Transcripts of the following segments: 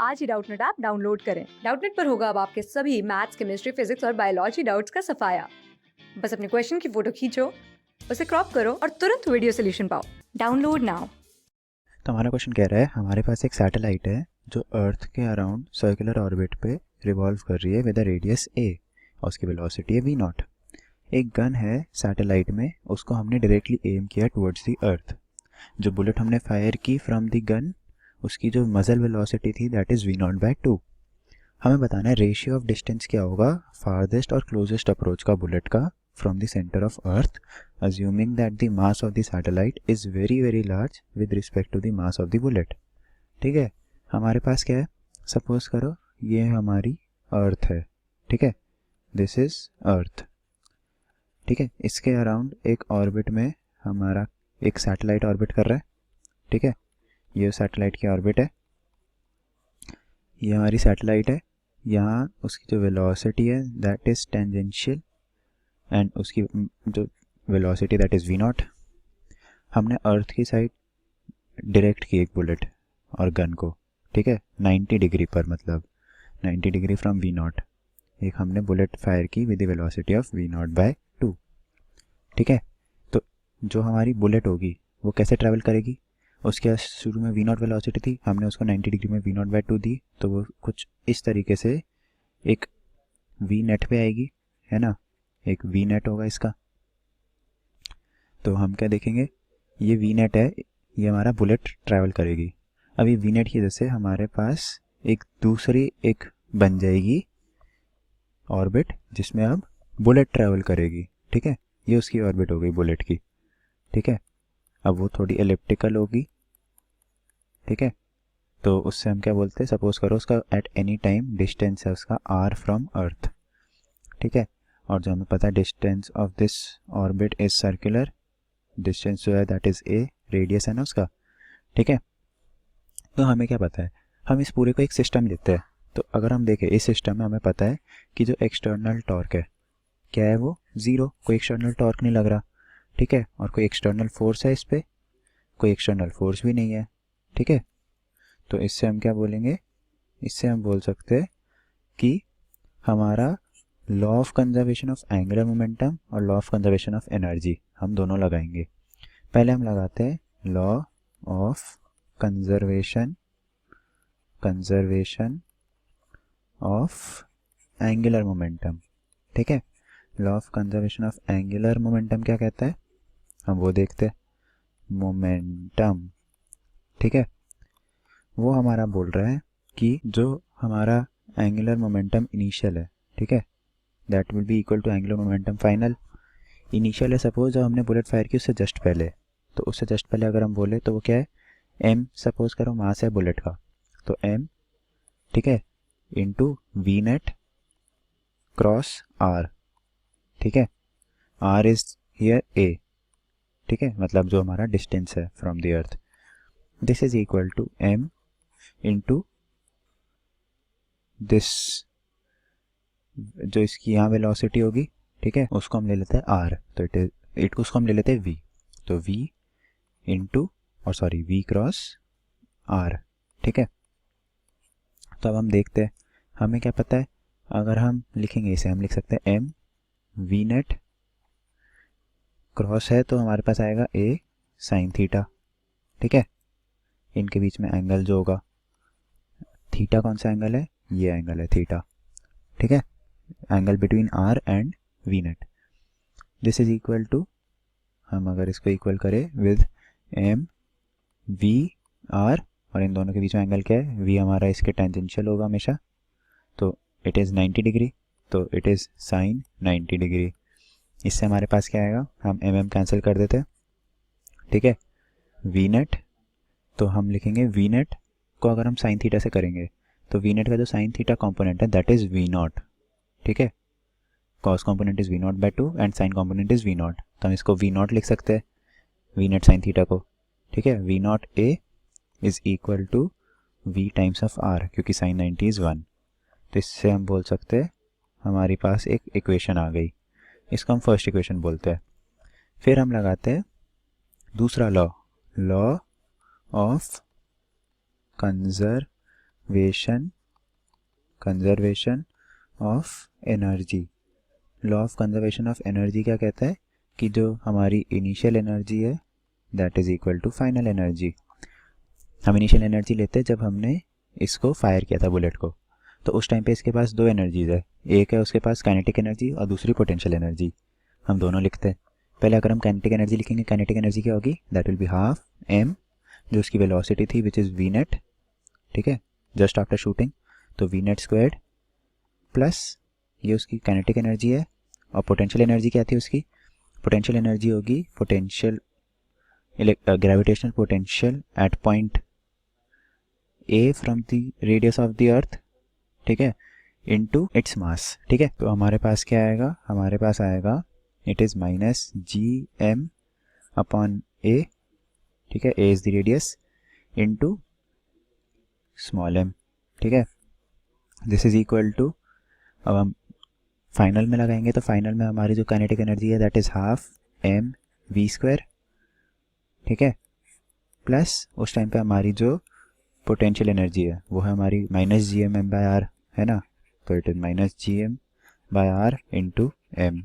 आज ही Doubtnut app download करें। Doubtnut पर होगा अब आपके सभी मैथ्स, केमिस्ट्री, फिजिक्स और बायोलॉजी डाउट्स का सफाया। बस अपने क्वेश्चन की फोटो खींचो, उसे क्रॉप करो और तुरंत वीडियो सोल्यूशन पाओ। Download now. तो हमारा क्वेश्चन कह रहा है हमारे पास एक सैटेलाइट है जो अर्थ के अराउंड सर्कुलर ऑर्बिट पे रिवॉल्व कर रही है विद अ रेडियस a और उसकी वेलोसिटी है v नॉट। एक गन है सैटेलाइट में, उसको हमने डायरेक्टली एम किया टुवर्ड्स द अर्थ। जो बुलेट हमने फायर की फ्रॉम द गन, उसकी जो मजल वेलोसिटी थी that is v naught by 2। हमें बताना है रेशियो ऑफ डिस्टेंस क्या होगा फारदेस्ट और क्लोजेस्ट अप्रोच का बुलेट का from the center of earth, assuming that the mass of the satellite is very large with respect to the mass of the bullet। ठीक है, हमारे पास क्या है, सपोज करो ये हमारी अर्थ है, ठीक है, दिस इज अर्थ, ठीक है। इसके अराउंड एक ऑर्बिट में हमारा एक सैटेलाइट ऑर्बिट कर रहा है, ठीक है। ये सैटेलाइट की ऑर्बिट है, ये हमारी सैटेलाइट है। यहाँ उसकी जो वेलोसिटी है दैट इज टेंजेंशियल एंड उसकी जो velocity that is v not. हमने अर्थ की साइड डायरेक्ट की एक बुलेट और गन को, ठीक है, 90 डिग्री पर, मतलब 90 डिग्री फ्रॉम v नॉट एक हमने बुलेट फायर की with the velocity of v naught by 2, ठीक है। तो जो हमारी बुलेट होगी वो कैसे ट्रैवल करेगी, उसके शुरू में v नॉट वेलोसिटी थी, हमने उसको 90 डिग्री में v नॉट बाय 2 दी, तो वो कुछ इस तरीके से एक v नेट पे आएगी, है ना, एक वी नेट होगा इसका। तो हम क्या देखेंगे, ये वी नेट है, ये हमारा बुलेट ट्रैवल करेगी। अब ये वी नेट की वजह से हमारे पास एक दूसरी एक बन जाएगी ऑर्बिट जिसमें अब बुलेट ट्रैवल करेगी, ठीक है। ये उसकी ऑर्बिट हो गई बुलेट की, ठीक है। अब वो थोड़ी एलिप्टिकल होगी, ठीक है। तो उससे हम क्या बोलते हैं, सपोज करो उसका एट एनी टाइम डिस्टेंस है उसका r फ्रॉम अर्थ, ठीक है। और जो हमें पता है distance of this orbit is circular, distance जो है दैट इज a, रेडियस है ना उसका, ठीक है। तो हमें क्या पता है, हम इस पूरे को एक सिस्टम लेते हैं। तो अगर हम देखें इस सिस्टम में हमें पता है कि जो एक्सटर्नल टॉर्क है क्या है, वो ज़ीरो, कोई एक्सटर्नल टॉर्क नहीं लग रहा, ठीक है। और कोई एक्सटर्नल फोर्स है इस पर, कोई एक्सटर्नल फोर्स भी नहीं है, ठीक है। तो इससे हम क्या बोलेंगे, इससे हम बोल सकते हैं कि हमारा law of conservation of angular momentum और law of conservation of energy हम दोनों लगाएंगे। पहले हम लगाते हैं law of conservation of angular momentum, ठीक है। Law of conservation of angular momentum क्या कहता है, हम वो देखते हैं। मोमेंटम, ठीक है, वो हमारा बोल रहा है कि जो हमारा एंगुलर मोमेंटम इनिशियल है, ठीक है, that will be equal to angular momentum final. Initial है सपोज जब हमने बुलेट फायर की उससे जस्ट पहले, तो उससे जस्ट पहले अगर हम बोले तो वो क्या है, m सपोज करो मास है बुलेट का, तो m, ठीक है, into V net cross r, ठीक है। r इज हियर a, ठीक है, मतलब जो हमारा डिस्टेंस है from the earth, this is equal to m into this, जो इसकी यहाँ वेलोसिटी होगी, ठीक है, उसको हम ले लेते हैं r, तो इट उसको हम ले लेते हैं v, तो v इंटू और सॉरी v क्रॉस r, ठीक है। तो अब हम देखते हैं हमें क्या पता है, अगर हम लिखेंगे इसे हम लिख सकते हैं m v नेट क्रॉस है तो हमारे पास आएगा a साइन थीटा, ठीक है। इनके बीच में एंगल जो होगा, थीटा कौन सा एंगल है, ये एंगल है थीटा, ठीक है, angle between r and v net. This is equal to, हम अगर इसको इक्वल करें विद m v r, और इन दोनों के बीच में एंगल क्या है, v हमारा इसके टेंजेंशियल होगा हमेशा, तो इट इज़ 90 डिग्री, तो इट इज़ साइन 90 डिग्री। इससे हमारे पास क्या आएगा, हम mm कैंसिल कर देते हैं, ठीक है। v नेट, तो हम लिखेंगे v नेट को अगर हम साइन थीटा से करेंगे तो v नेट का जो साइन थीटा कॉम्पोनेंट है दैट इज़ v नॉट, ठीक है। Cos component is v naught by 2 and sine component is v naught, तो हम इसको v नॉट लिख सकते हैं, v नेट साइन थीटा को, ठीक है। v naught a is equal to v times of r, क्योंकि साइन 90 इज़ 1। तो इससे हम बोल सकते हैं हमारे पास एक इक्वेशन आ गई, इसको हम फर्स्ट इक्वेशन बोलते हैं। फिर हम लगाते हैं दूसरा law, law of conservation conservation of energy. Law of conservation of energy क्या कहता है कि जो हमारी इनिशियल एनर्जी है that is equal to final energy. हम इनिशियल एनर्जी लेते हैं जब हमने इसको फायर किया था बुलेट को, तो उस टाइम पे इसके पास दो एनर्जीज है, एक है उसके पास काइनेटिक एनर्जी और दूसरी पोटेंशियल एनर्जी। हम दोनों लिखते हैं। पहले अगर हम काइनेटिक एनर्जी लिखेंगे, काइनेटिक एनर्जी क्या होगी, that will be half M, जो उसकी वेलोसिटी थी विच इज़ वी नेट, ठीक है, जस्ट आफ्टर शूटिंग, तो वी नेट स्क्वायर्ड प्लस ये उसकी काइनेटिक एनर्जी है। और पोटेंशियल एनर्जी क्या थी उसकी, पोटेंशियल एनर्जी होगी potential gravitational potential at point A from the radius of the earth, ठीक है, इनटू इट्स मास, ठीक है। तो हमारे पास क्या आएगा, हमारे पास आएगा it is minus G M upon A, ठीक है, A is the radius, into small M, ठीक है। दिस इज इक्वल टू, अब हम फाइनल में लगाएंगे तो फाइनल में हमारी जो काइनेटिक एनर्जी है that is half M V square, ठीक है, प्लस उस टाइम पे हमारी जो पोटेंशियल एनर्जी है वो है हमारी minus G M by R, है ना, तो it is minus G M by R into M.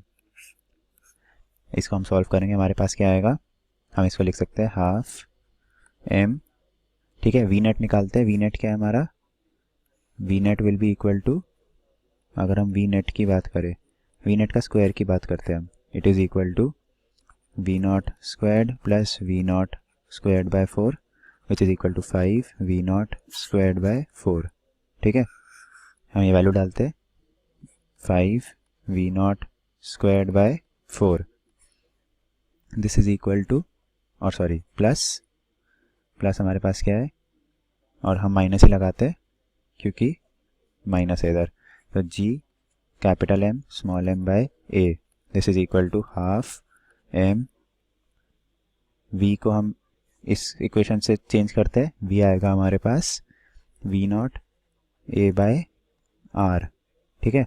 इसको हम सॉल्व करेंगे, हमारे पास क्या आएगा, हम इसको लिख सकते हैं हाफ एम, ठीक है, वी नेट निकालते हैं, वी नेट क्या है हमारा, V net will be equal to, अगर हम वी नेट की बात करें, वी नेट का स्क्वायर की बात करते हैं हम, it is equal to V naught squared plus V naught squared by 4 which is equal to 5 V naught squared by 4, ठीक है। हम ये वैल्यू डालते हैं 5 V naught squared by 4, this is equal to, और सॉरी प्लस हमारे पास क्या है, और हम माइनस ही लगाते हैं क्योंकि माइनस है इधर, तो G capital M small M by A, this is equal to half M, V को हम इस इक्वेशन से चेंज करते हैं, वी आएगा हमारे पास V not A by R, ठीक है,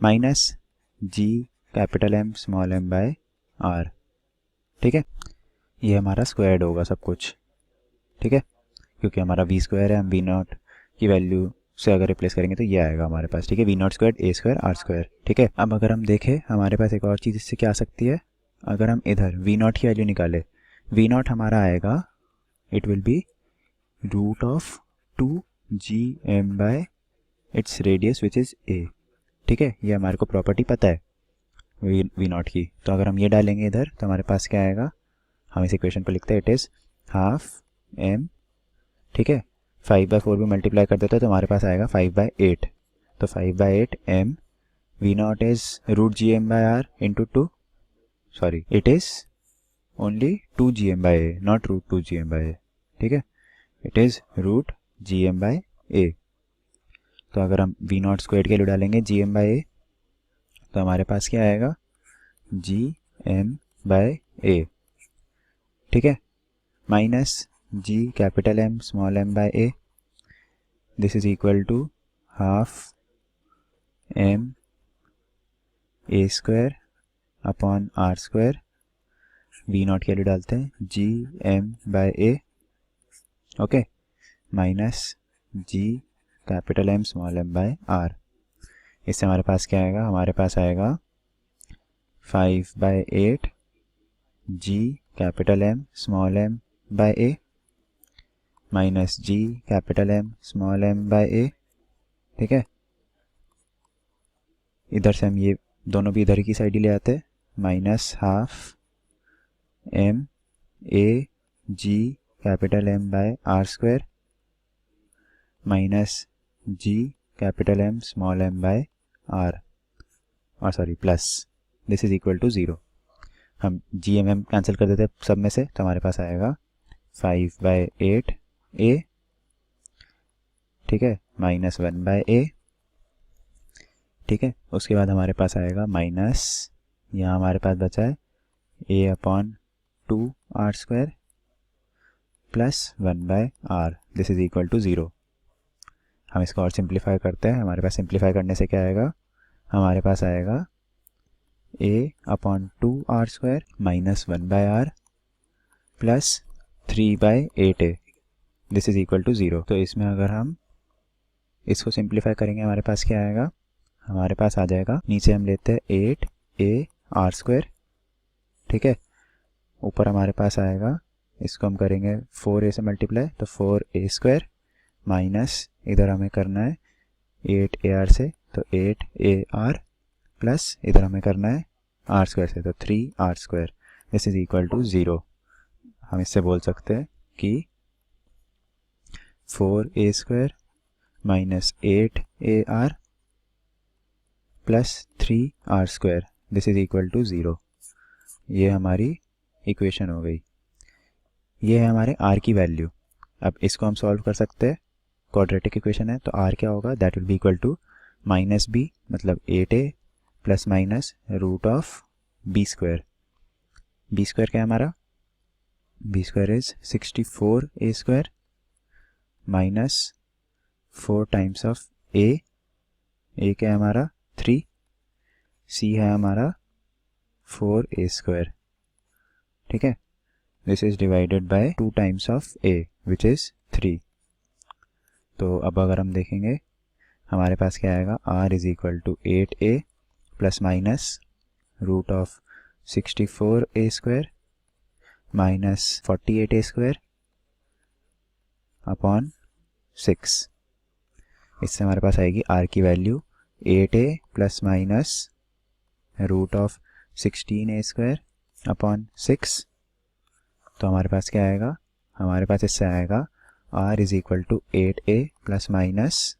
minus G capital M small M by R, ठीक है। ये हमारा स्क्वायर्ड होगा सब कुछ, ठीक है, क्योंकि हमारा वी स्क्वायर है, हम वी नॉट की वैल्यू से अगर रिप्लेस करेंगे तो ये आएगा हमारे पास, ठीक है, V naught square A square R square, ठीक है। अब अगर हम देखें हमारे पास एक और चीज़ इससे क्या आ सकती है, अगर हम इधर वी नॉट की वैल्यू निकाले, वी नॉट हमारा आएगा, it will be root of 2 G M by its radius which is A, ठीक है, ये हमारे को प्रॉपर्टी पता है वी नॉट की, तो अगर हम ये डालेंगे इधर तो हमारे पास क्या आएगा, हम इस इक्वेशन को लिखते हैं, इट इज़ हाफ एम, ठीक है, 5/4 भी मल्टीप्लाई कर देते हैं तो हमारे पास आएगा 5/8, तो 5/8 M, V not is root G M by R into 2, sorry it is only 2 G M by A, not root 2 G M by A, ठीक है, it is root G M by A. तो अगर हम we naught square के लिए डालेंगे जी M by A तो हमारे पास क्या आएगा, जी एम बाय ए, ठीक है, minus G capital M small M by A, this is equal to half M A square upon R square, V not के लिए डालते हैं G M by A, okay, minus G capital M small M by R. इससे हमारे पास क्या आएगा, हमारे पास आएगा 5/8 G capital M small M by A minus G capital M small M by A, ठीक है। इधर से हम ये दोनों भी इधर की साइड ही ले आते हैं, minus half M A G capital M by R square minus G capital M small M by R, और sorry plus this is equal to 0। हम जी एम एम कैंसिल कर देते हैं सब में से, तो हमारे पास आएगा 5/8 ए, ठीक है, माइनस 1/a, ठीक है, उसके बाद हमारे पास आएगा माइनस, यहाँ हमारे पास बचा है a upon 2 R square plus 1/r, this is equal to 0। हम इसको और सिंप्लीफाई करते हैं, हमारे पास सिंप्लीफाई करने से क्या आएगा, हमारे पास आएगा a upon 2 R square minus 1/r plus 3/8a, this is equal to 0। तो इसमें अगर हम इसको सिंप्लीफाई करेंगे हमारे पास क्या आएगा, हमारे पास आ जाएगा, नीचे हम लेते हैं 8ar², ठीक है, ऊपर हमारे पास आएगा, इसको हम करेंगे 4a से मल्टीप्लाई तो 4a² माइनस इधर हमें करना है 8ar से तो 8ar प्लस इधर हमें करना है r² से तो 3r²। This is equal to 0। हम इससे बोल सकते हैं कि 4a² minus 8ar plus 3r², this is equal to 0। ये हमारी इक्वेशन हो गई। ये है हमारे r की वैल्यू। अब इसको हम सॉल्व कर सकते हैं, क्वाड्रेटिक इक्वेशन है तो r क्या होगा, that will be equal to minus b मतलब 8a plus minus root of b²। b² क्या है हमारा, b² is 64a² minus 4 times of a क्या है हमारा 3, c है हमारा 4a², ठीक है। This is divided by 2 times of a which is 3। तो अब अगर हम देखेंगे हमारे पास क्या आएगा, r is equal to 8a plus minus root of 64a² minus 48a² upon 6। इससे हमारे पास आएगी r की वैल्यू 8a plus minus root of 16a² upon 6। तो हमारे पास क्या आएगा, हमारे पास इससे आएगा r is equal to 8a plus minus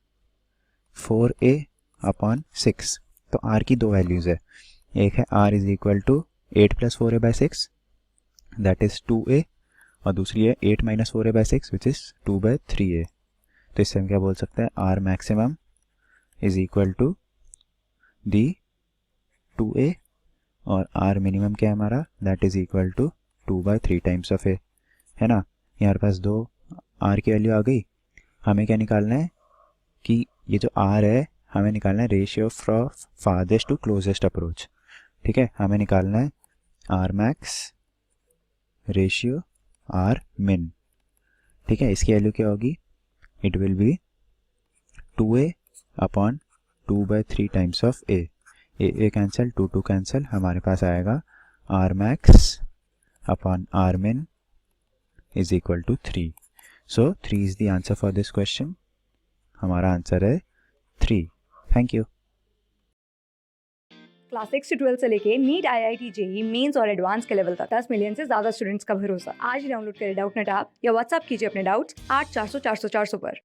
4a upon 6। तो r की दो वैल्यूज़ है, एक है r is equal to 8 plus 4a by 6 that is 2a और दूसरी है 8 minus 4a by 6 which is 2 by 3a। तो इससे हम क्या बोल सकते हैं, r maximum is equal to the 2a और r मिनिमम क्या है हमारा, that is equal to 2 by 3 times of a, है ना। हमारे पास दो r की वैल्यू आ गई। हमें क्या निकालना है कि ये जो r है हमें निकालना है ratio from farthest to closest approach, ठीक है। हमें निकालना है r मैक्स रेशियो r मिन, ठीक है। इसकी वैल्यू क्या होगी, it will B 2a upon 2 by 3 times of a cancel 2 cancel, हमारे पास आएगा r max upon r min is equal to 3. So 3 is the answer for this question. हमारा आंसर है 3. Thank you. क्लास 6 से 12 से लेके नीट IIT JEE मेंस और advance के लेवल तक 10 मिलियन से ज्यादा स्टूडेंट्स का भरोसा। आज ही डाउनलोड करें डाउटनेट ऐप या व्हाट्सएप कीजिए अपने डाउट्स 8400 400 400 पर।